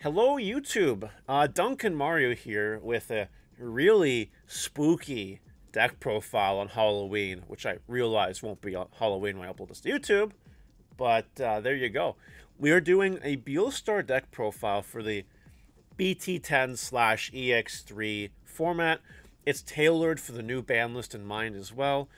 Hello, YouTube. Duncan Mario here with a really spooky deck profile on Halloween, which I realize won't be on Halloween when I upload this to YouTube, but there you go. We are doing a Beelstar deck profile for the BT10 slash EX3 format. It's tailored for the new ban list in mind as well.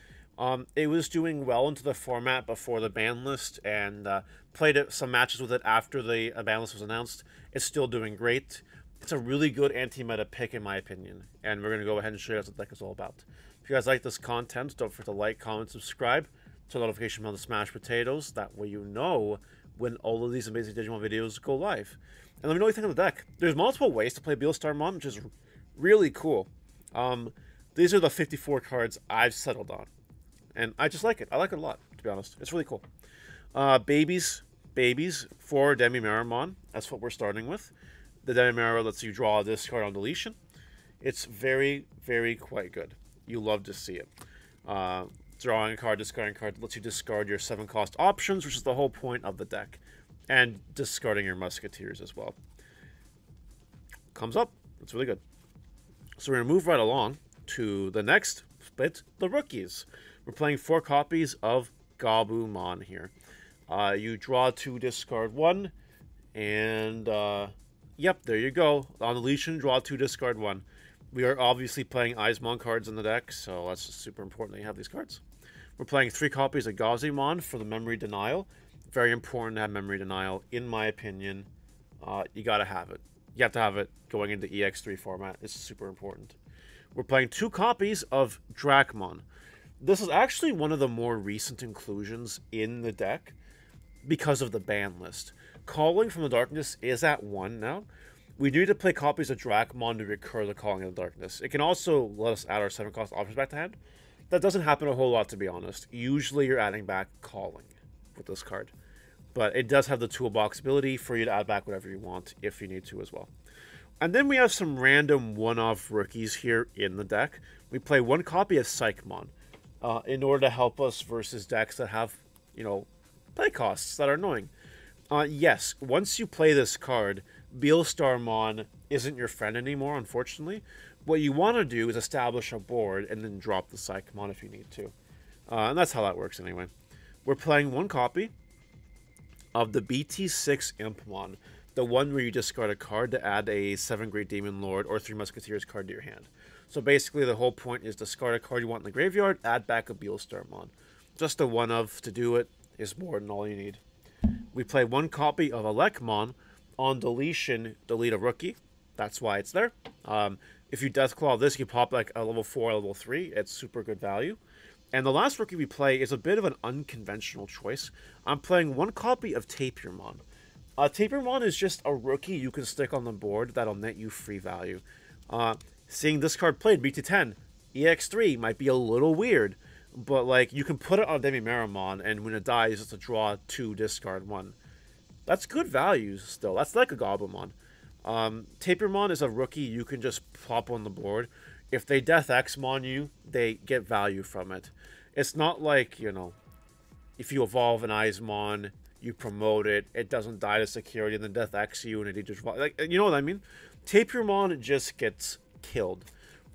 It was doing well into the format before the ban list, and played some matches with it after the ban list was announced. It's still doing great. It's a really good anti-meta pick in my opinion, and we're going to go ahead and show you guys what the deck is all about. If you guys like this content, don't forget to like, comment, subscribe, to notification bell to smash potatoes. That way you know when all of these amazing Digimon videos go live. And let me know what you think of the deck. There's multiple ways to play Beelstarmon, which is really cool. These are the 54 cards I've settled on. And I just like it. I like it a lot, to be honest. It's really cool. Babies for Demimeramon. That's what we're starting with. The Demimera lets you draw this card on deletion. It's very, very quite good. You love to see it. Drawing a card, discarding a card lets you discard your 7-cost options, which is the whole point of the deck. And discarding your Musketeers as well. Comes up. It's really good. So we're going to move right along to the next bit, the rookies. We're playing 4 copies of Gabumon here. You draw 2, discard 1, and yep, there you go. On deletion, draw 2, discard 1. We are obviously playing Eismon cards in the deck, so that's super important that you have these cards. We're playing 3 copies of Gazimon for the Memory Denial. Very important to have Memory Denial, in my opinion. You gotta have it. You have to have it going into EX3 format. It's super important. We're playing 2 copies of Dracmon. This is actually one of the more recent inclusions in the deck because of the ban list. Calling from the Darkness is at 1 now. We need to play copies of Dracmon to recur the Calling of the Darkness. It can also let us add our 7-cost options back to hand. That doesn't happen a whole lot, to be honest. Usually you're adding back Calling with this card. But it does have the toolbox ability for you to add back whatever you want if you need to as well. And then we have some random one-off rookies here in the deck. We play 1 copy of Psychmon. In order to help us versus decks that have, play costs that are annoying. Yes, once you play this card, Beelstarmon isn't your friend anymore, unfortunately. What you want to do is establish a board and then drop the Psychmon if you need to. And that's how that works anyway. We're playing 1 copy of the BT6 Impmon, the one where you discard a card to add a 7 Great Demon Lord or 3 Musketeers card to your hand. So basically the whole point is discard a card you want in the graveyard, add back a Beelstarmon. Just a one of to do it is more than all you need. We play 1 copy of Elecmon. On deletion, delete a rookie. That's why it's there. If you Deathclaw this, you pop like a level 4, level 3. It's super good value. And the last rookie we play is a bit of an unconventional choice. I'm playing 1 copy of Tapirmon. Tapirmon is just a rookie you can stick on the board that'll net you free value. Seeing this card played, BT10, EX3 might be a little weird, but like you can put it on Demimeramon, and when it dies, it's a draw 2, discard 1. That's good value still. That's like a Gabumon. Tapirmon is a rookie you can just plop on the board. If they Death Xmon you, they get value from it. It's not like, if you evolve an Eismon, you promote it, it doesn't die to security, and then Death X you, and it just, like, you know what I mean? Tapirmon just gets killed.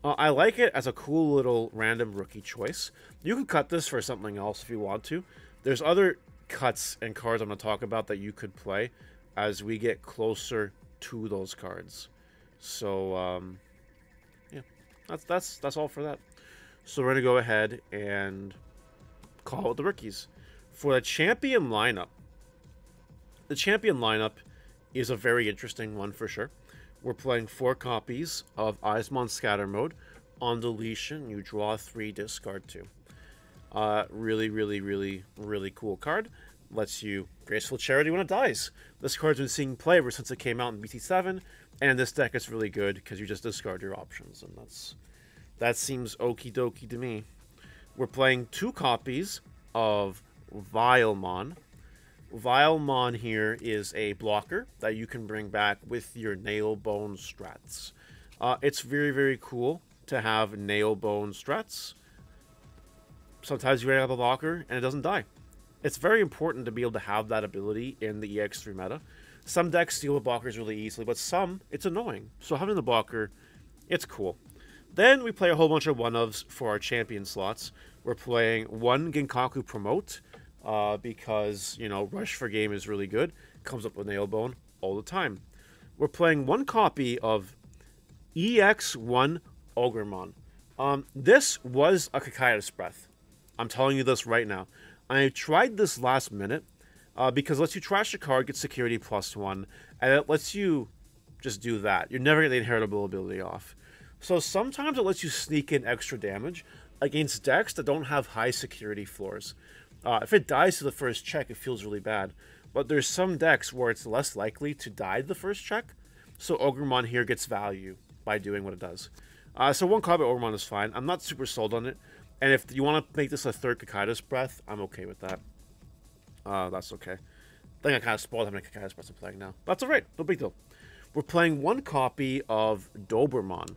I like it as a cool little random rookie choice. You can cut this for something else if you want to. There's other cuts and cards I'm going to talk about that you could play as we get closer to those cards. So, yeah, that's all for that. So we're going to go ahead and call out the rookies. For the champion lineup, the champion lineup is a very interesting one for sure. We're playing 4 copies of Eismon Scatter Mode. On deletion, you draw 3, discard 2. Really cool card. Lets you Graceful Charity when it dies. This card's been seeing play ever since it came out in BT7, and this deck is really good because you just discard your options, and that seems okie dokie to me. We're playing 2 copies of Vilemon. Vilemon here is a blocker that you can bring back with your Nail Bone strats. It's very cool to have Nail Bone strats. Sometimes you have a blocker and it doesn't die. It's very important to be able to have that ability in the EX3 meta. Some decks deal with blockers really easily, but some, it's annoying. So having the blocker, it's cool. Then we play a whole bunch of one-ofs for our champion slots. We're playing one Ginkaku Promote, because, you know, Rush for Game is really good. Comes up with Nailbone all the time. We're playing one copy of EX3 Ogremon. This was a Kakaitis Breath. I'm telling you this right now. I tried this last minute, because it lets you trash a card, get security +1, and it lets you just do that. You're never getting the inheritable ability off. So sometimes it lets you sneak in extra damage against decks that don't have high security floors. If it dies to the first check, it feels really bad. But there's some decks where it's less likely to die the first check, so Ogremon here gets value by doing what it does. So one copy of Ogremon is fine. I'm not super sold on it, and if you want to make this a third Kakaitis Breath, I'm okay with that. That's okay. I think I kind of spoiled how many Kakaitis Breaths I'm playing now. That's alright, no big deal. We're playing one copy of Doberman.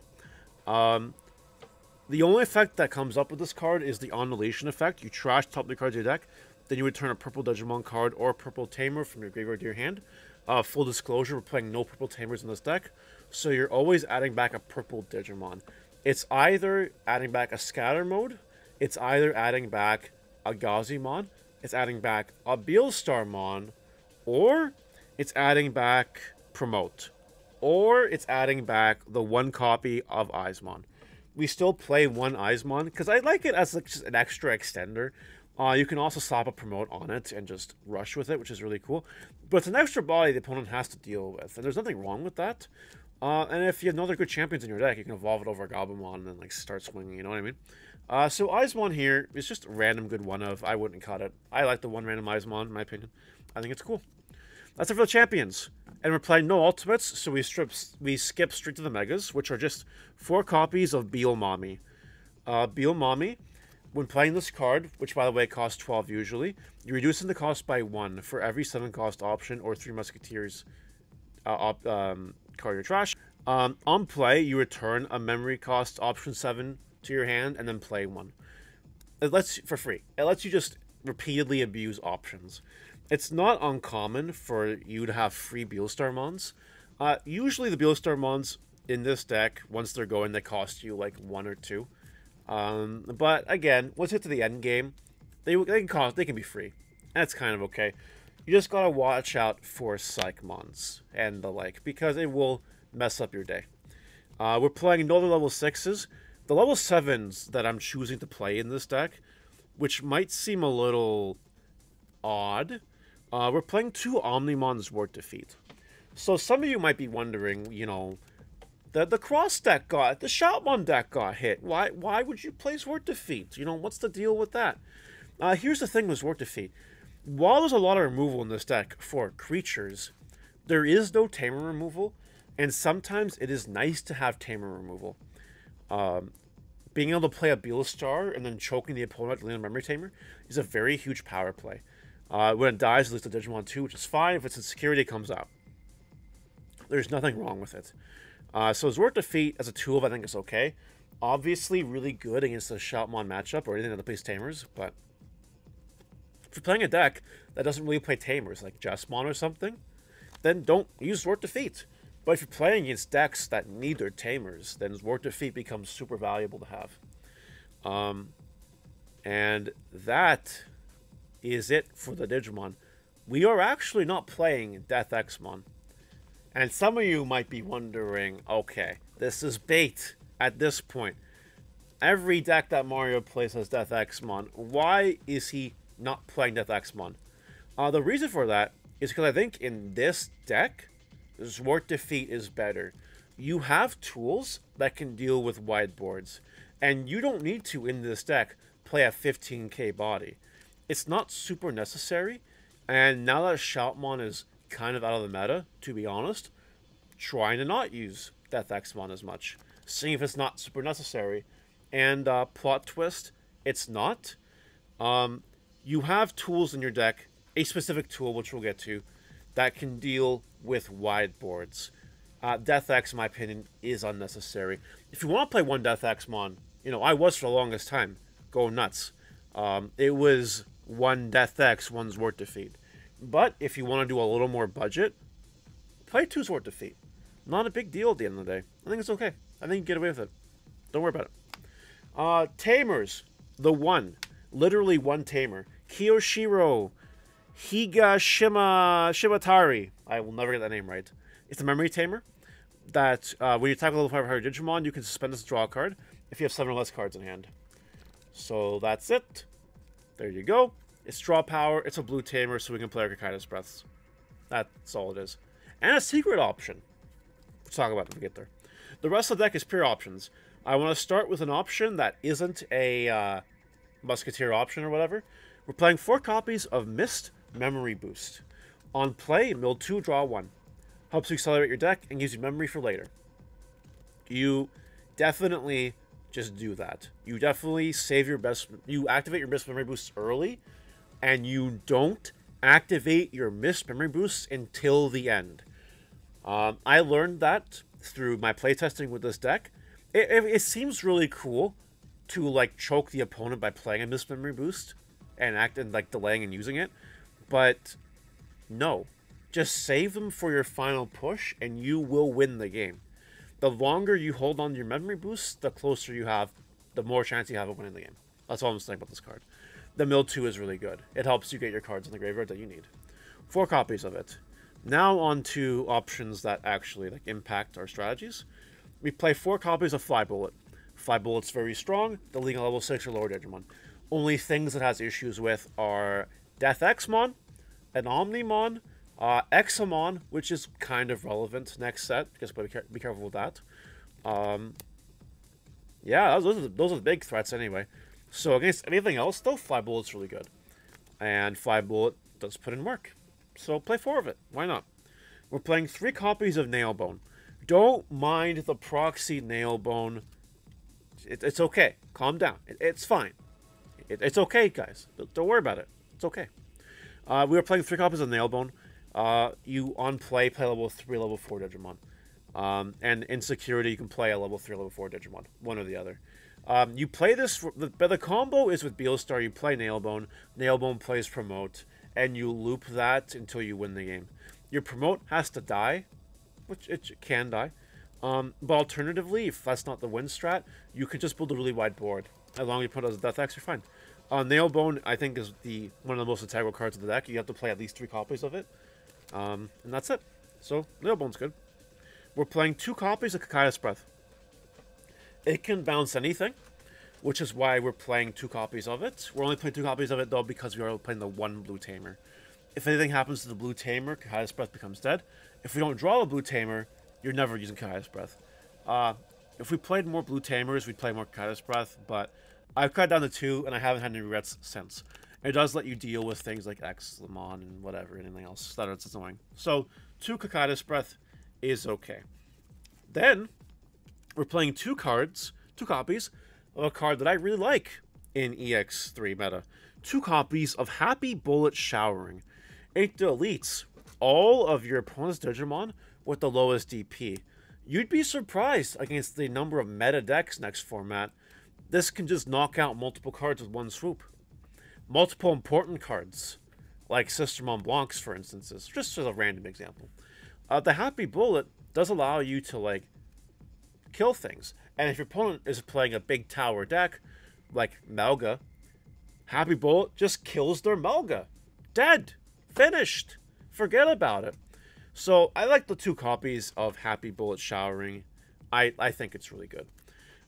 The only effect that comes up with this card is the Annihilation effect. You trash top 3 cards of your deck, then you return a purple Digimon card or a purple Tamer from your graveyard to your hand. Full disclosure, we're playing no purple Tamers in this deck, so you're always adding back a purple Digimon. It's either adding back a Scatter Mode, it's either adding back a Gazimon, it's adding back a Beelstarmon, or it's adding back Promote, or it's adding back the one copy of Eismon. We still play one Eismon because I like it as like just an extra extender. You can also slap a Promote on it and just rush with it, which is really cool. But it's an extra body the opponent has to deal with, and there's nothing wrong with that. And if you have other good champions in your deck, you can evolve it over a Gabumon and then like start swinging, you know what I mean? So Eismon here is just a random good one-of. I wouldn't cut it. I like the one random Eismon, in my opinion. I think it's cool. That's it for the champions. And we're playing no ultimates, so we skip straight to the megas, which are just 4 copies of Beelmami. Beelmami, when playing this card, which by the way costs 12 usually, you're reducing the cost by 1 for every 7 cost option or 3 Musketeers card your trash. On play, you return a memory cost option 7 to your hand and then play 1. It lets you, for free. It lets you just repeatedly abuse options. It's not uncommon for you to have free Beelstarmons. Usually the Beelstarmons in this deck, once they're going, they cost you like 1 or 2. But again, once you get to the end game, they can be free. That's kind of okay. You just gotta watch out for Psychmons and the like, because it will mess up your day. We're playing no other level 6s. The level 7s that I'm choosing to play in this deck, which might seem a little odd, we're playing 2 Omnimon Zwart Defeat. So some of you might be wondering, you know, the cross deck the Shoutmon deck got hit. Why would you play Zwart Defeat? You know, what's the deal with that? Here's the thing with Zwart Defeat. While there's a lot of removal in this deck for creatures, there is no Tamer removal, and sometimes it is nice to have Tamer removal. Being able to play a Beelstar and then choking the opponent to land a Memory Tamer is a very huge power play. When it dies, it leads to Digimon 2, which is fine. If it's in security, it comes out. There's nothing wrong with it. So Zwart Defeat as a tool, I think is okay. Obviously, really good against the Shoutmon matchup or anything that plays Tamers, but if you're playing a deck that doesn't really play Tamers, like Jesmon or something, then don't use Zwart Defeat. But if you're playing against decks that need their Tamers, then Zwart Defeat becomes super valuable to have. And that is it for the Digimon. We are actually not playing Death Exmon. And some of you might be wondering, okay, this is bait at this point. Every deck that Mario plays has Death Exmon. Why is he not playing Death Exmon? The reason for that is because I think in this deck, Zwart Defeat is better. You have tools that can deal with wide boards, and you don't need to, in this deck, play a 15k body. It's not super necessary, and now that Shoutmon is kind of out of the meta, to be honest, trying to not use Death Exmon as much, seeing if it's not super necessary. And plot twist, it's not. You have tools in your deck, a specific tool, which we'll get to, that can deal with wide boards. Death X, in my opinion, is unnecessary. If you want to play one Death Exmon, you know, I was for the longest time, go nuts. It was one Death X, one Zwart Defeat. But if you want to do a little more budget, play 2 Sword Defeat. Not a big deal at the end of the day. I think it's okay. I think you get away with it. Don't worry about it. Tamers. The one. Literally one tamer. Kiyoshiro Shimatari. I will never get that name right. It's a memory tamer that when you tackle level 500 Digimon, you can suspend this draw card if you have 7 or less cards in hand. So that's it. There you go. It's draw power. It's a blue tamer, so we can play our Kakaida's Breaths. That's all it is. And a secret option. We'll talk about it when we get there. The rest of the deck is pure options. I want to start with an option that isn't a Musketeer option or whatever. We're playing 4 copies of Mist Memory Boost. On play, mill 2, draw 1. Helps you accelerate your deck and gives you memory for later. You definitely just do that. You definitely save your best... You activate your Mist Memory Boosts early, and you don't activate your Mist Memory Boosts until the end. I learned that through my playtesting with this deck. It seems really cool to like choke the opponent by playing a Mist Memory Boost and like delaying and using it, but no, just save them for your final push and you will win the game. The longer you hold on to your memory boosts, the closer you have, the more chance you have of winning the game. That's all I'm saying about this card. The mill 2 is really good. It helps you get your cards in the graveyard that you need. 4 copies of it. Now on to options that actually like impact our strategies. We play 4 copies of Fly Bullet. Fly Bullet's very strong, deleting a level 6 or lower Digimon. Only things it has issues with are Death Exmon, an Omnimon, Examon, which is kind of relevant next set, because be careful with that. Yeah, those are the big threats anyway. So against anything else, though, Fly Bullet's really good. And Fly Bullet does put in work. So play 4 of it. Why not? We're playing 3 copies of Nailbone. Don't mind the proxy Nailbone. It's okay. Calm down. It's fine. It's okay, guys. Don't worry about it. It's okay. We were playing 3 copies of Nailbone. You on play level 3, level 4 Digimon. And in security, you can play a level 3, level 4 Digimon. One or the other. You play this, but the combo is with Beelstar. You play Nailbone. Nailbone plays Promote. And you loop that until you win the game. Your Promote has to die, which it can die. But alternatively, if that's not the win strat, you can just build a really wide board. As long as you put it as a Death X, you're fine. Nailbone, I think, is one of the most integral cards of the deck. You have to play at least 3 copies of it. And that's it. So, Nailbone's good. We're playing 2 copies of Kakaida's Breath. It can bounce anything, which is why we're playing 2 copies of it. We're only playing 2 copies of it, though, because we are playing the 1 blue tamer. If anything happens to the blue tamer, Kakaida's Breath becomes dead. If we don't draw a blue tamer, you're never using Kakaida's Breath. If we played more blue tamers, we'd play more Kakaida's Breath, but I've cut down to 2, and I haven't had any regrets since. It does let you deal with things like Examon and whatever, anything else that it's annoying. So, 2 Kakaida's Breath is okay. Then, we're playing 2 copies of a card that I really like in EX3 meta. 2 copies of Happy Bullet Showering. It deletes all of your opponent's Digimon with the lowest DP. You'd be surprised against the number of meta decks next format. This can just knock out multiple cards with one swoop. Multiple important cards, like Sister Mont Blanc's, for instance, just as a random example. The Happy Bullet does allow you to, like, kill things. And if your opponent is playing a big tower deck, like Melga, Happy Bullet just kills their Melga. Dead. Finished. Forget about it. So, I like the 2 copies of Happy Bullet Showering. I think it's really good.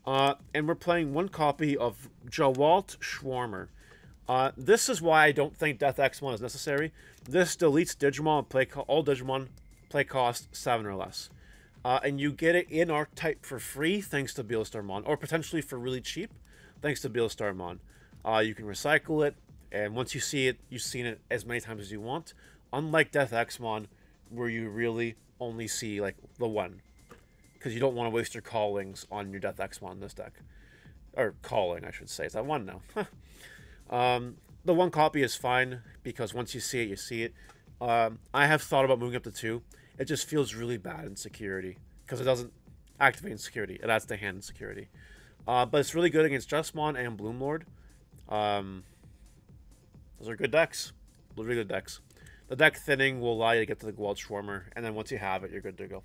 And we're playing 1 copy of Jawalt Schwarmer. This is why I don't think Death X1 is necessary. This deletes Digimon all Digimon play cost 7 or less. And you get it in Archetype for free thanks to Beelstarmon, or potentially for really cheap thanks to Beelstarmon. You can recycle it, and once you see it, you've seen it as many times as you want. Unlike Death Xmon, where you really only see like the 1. Because you don't want to waste your callings on your Death Xmon in this deck. Or calling, I should say. Is that 1 now? The 1 copy is fine, because once you see it, you see it. I have thought about moving up to 2. It just feels really bad in security, because it doesn't activate in security. It adds to hand in security. But it's really good against Dressmon and Bloomlord. Those are good decks. Really good decks. The deck thinning will allow you to get to the Gold Swarmer, and then once you have it, you're good to go.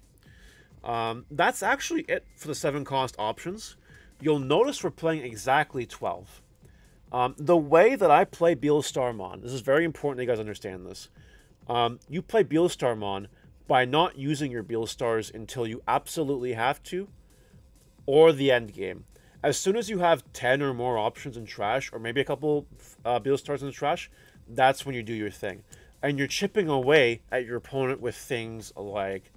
That's actually it for the 7 cost options. You'll notice we're playing exactly 12. The way that I play Beelstarmon, this is very important that you guys understand this. You play Beelstarmon by not using your Beelstars until you absolutely have to, or the end game. As soon as you have 10 or more options in trash, or maybe a couple Beelstars in the trash, that's when you do your thing. And you're chipping away at your opponent with things like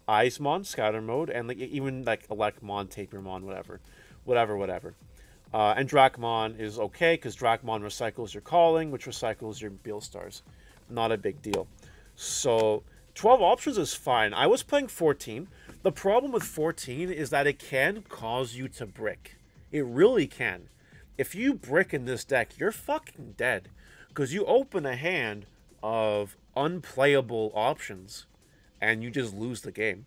Icemon, Scatter Mode, and like even like Electmon, Tapermon, whatever. And Dracmon is okay, because Dracmon recycles your Calling, which recycles your Beelstars. Not a big deal. So 12 options is fine. I was playing 14. The problem with 14 is that it can cause you to brick. It really can. If you brick in this deck, you're fucking dead. Because you open a hand of unplayable options, and you just lose the game.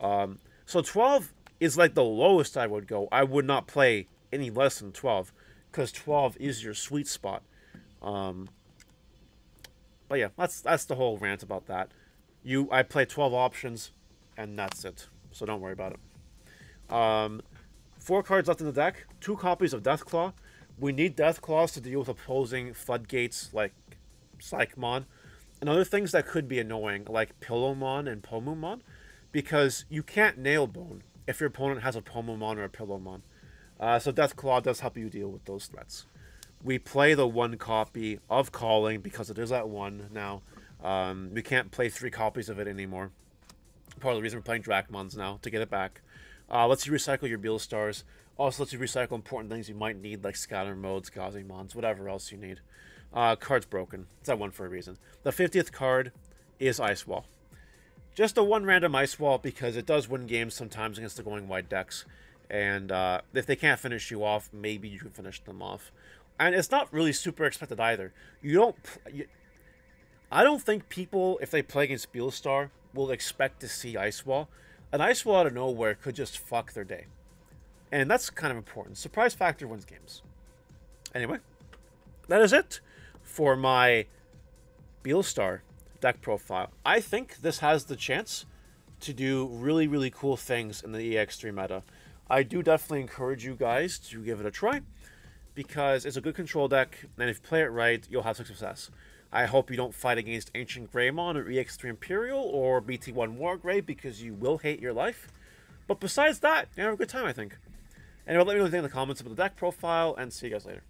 So 12 is like the lowest I would go. I would not play any less than 12, because 12 is your sweet spot. But yeah, that's the whole rant about that. I play 12 options, and that's it. So don't worry about it. 4 cards left in the deck. 2 copies of Deathclaw. We need Deathclaws to deal with opposing floodgates like Psychmon, and other things that could be annoying, like Pillowmon and Pomumon, because you can't Nailbone if your opponent has a Pomumon or a Pillowmon. So Deathclaw does help you deal with those threats. We play the 1 copy of Calling because it is at 1 now. We can't play 3 copies of it anymore. Part of the reason we're playing Dracmons now, to get it back. Lets you recycle your Beelstars. Also lets you recycle important things you might need, like Scatter Modes, Gazimons, whatever else you need. Card's broken. It's at 1 for a reason. The 50th card is Ice Wall. Just a 1 random Ice Wall because it does win games sometimes against the going wide decks. And if they can't finish you off, maybe you can finish them off. And it's not really super expected either. I don't think people, if they play against Beelstar, will expect to see Ice Wall. An Ice Wall out of nowhere could just fuck their day. And that's kind of important. Surprise factor wins games. Anyway, that is it for my Beelstar deck profile. I think this has the chance to do really, really cool things in the EX3 meta. I do definitely encourage you guys to give it a try, because it's a good control deck, and if you play it right, you'll have success. I hope you don't fight against Ancient Greymon or EX3 Imperial or BT1 Wargrave, because you will hate your life. But besides that, you have a good time, I think. Anyway, let me know what you think in the comments about the deck profile, and see you guys later.